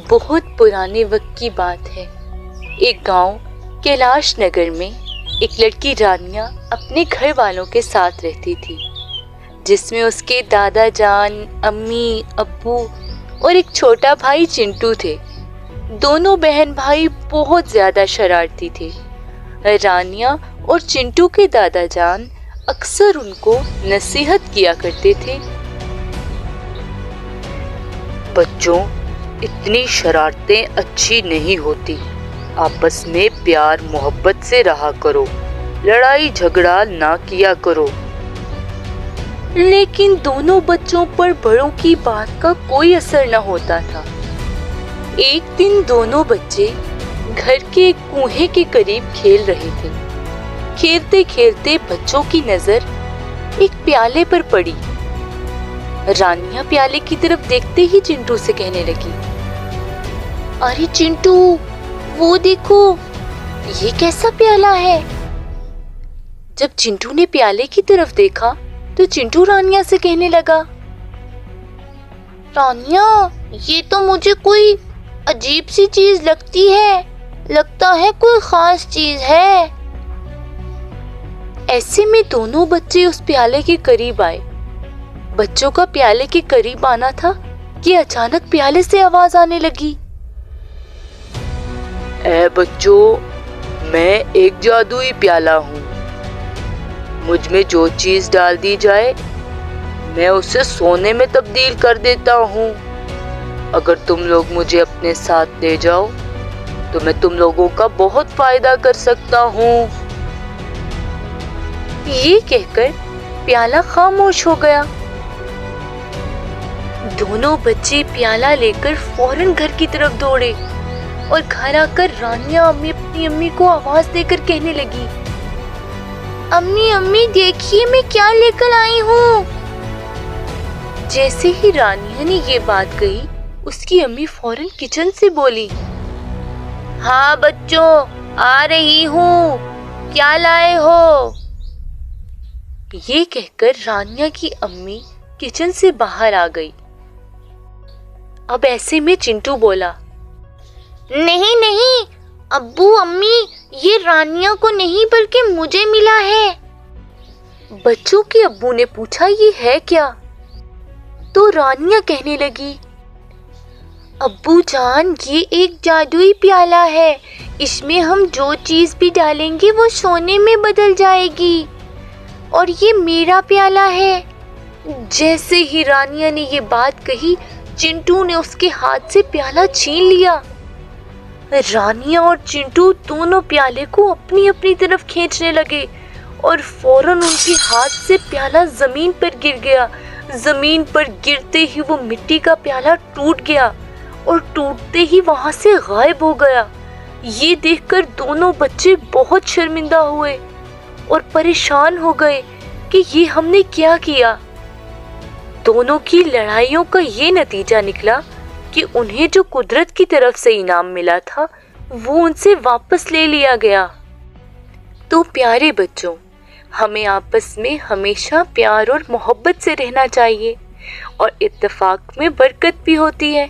بہت پرانے وقت کی بات ہے۔ ایک گاؤں کیلاش نگر میں ایک لڑکی رانیہ اپنے گھر والوں کے ساتھ رہتی تھی، جس میں اس کے دادا جان، امی، ابو اور ایک چھوٹا بھائی چنٹو تھے۔ دونوں بہن بھائی بہت زیادہ شرارتی تھے۔ رانیہ اور چنٹو کے دادا جان اکثر ان کو نصیحت کیا کرتے تھے۔ بچوں، اتنی شرارتیں اچھی نہیں ہوتی، آپس میں پیار محبت سے رہا کرو، لڑائی جھگڑا نہ کیا کرو۔ لیکن دونوں بچوں پر بڑوں کی بات کا کوئی اثر نہ ہوتا تھا۔ ایک دن دونوں بچے گھر کے ایک کنویں کے قریب کھیل رہے تھے۔ کھیلتے کھیلتے بچوں کی نظر ایک پیالے پر پڑی۔ رانیہ پیالے کی طرف دیکھتے ہی چنٹو سے کہنے لگی، ارے چنٹو، وہ دیکھو، یہ کیسا پیالہ ہے؟ جب چنٹو نے پیالے کی طرف دیکھا تو چنٹو رانیہ سے کہنے لگا، رانیہ، یہ تو مجھے کوئی عجیب سی چیز لگتی ہے، لگتا ہے کوئی خاص چیز ہے۔ ایسے میں دونوں بچے اس پیالے کے قریب آئے۔ بچوں کا پیالے کے قریب آنا تھا کہ اچانک پیالے سے آواز آنے لگی، اے بچوں، میں ایک جادوئی پیالہ ہوں۔ مجھ میں جو چیز ڈال دی جائے میں اسے سونے میں تبدیل کر دیتا ہوں۔ اگر تم لوگ مجھے اپنے ساتھ لے جاؤ تو میں تم لوگوں کا بہت فائدہ کر سکتا ہوں۔ یہ کہہ کر پیالہ خاموش ہو گیا۔ دونوں بچے پیالہ لے کر فوراً گھر کی طرف دوڑے اور گھر آ کر رانیہ اپنی امی کو آواز دے کر کہنے لگی، امی امی دیکھیے میں کیا لے کر آئی ہوں۔ جیسے ہی رانیہ نے یہ بات کہی، اس کی امی فوراً کچن سے بولی، ہاں بچوں، آ رہی ہوں، کیا لائے ہو؟ یہ کہہ کر رانیہ کی امی کچن سے باہر آ گئی۔ اب ایسے میں چنٹو بولا، نہیں نہیں ابو امی، یہ رانیہ کو نہیں بلکہ مجھے ملا ہے۔ بچوں کے ابو نے پوچھا، یہ ہے کیا؟ تو رانیہ کہنے لگی، ابو جان، یہ ایک جادوئی پیالہ ہے، اس میں ہم جو چیز بھی ڈالیں گے وہ سونے میں بدل جائے گی، اور یہ میرا پیالہ ہے۔ جیسے ہی رانیہ نے یہ بات کہی، چنٹو نے اس کے ہاتھ سے پیالہ چھین لیا۔ رانیہ اور چنٹو دونوں پیالے کو اپنی اپنی طرف کھینچنے لگے اور فوراً ان کے ہاتھ سے پیالہ زمین پر گر گیا۔ زمین پر گرتے ہی وہ مٹی کا پیالہ ٹوٹ گیا اور ٹوٹتے ہی وہاں سے غائب ہو گیا۔ یہ دیکھ کر دونوں بچے بہت شرمندہ ہوئے اور پریشان ہو گئے کہ یہ ہم نے کیا کیا۔ دونوں کی لڑائیوں کا یہ نتیجہ نکلا کہ انہیں جو قدرت کی طرف سے انعام ملا تھا وہ ان سے واپس لے لیا گیا۔ تو پیارے بچوں، ہمیں آپس میں ہمیشہ پیار اور محبت سے رہنا چاہیے، اور اتفاق میں برکت بھی ہوتی ہے۔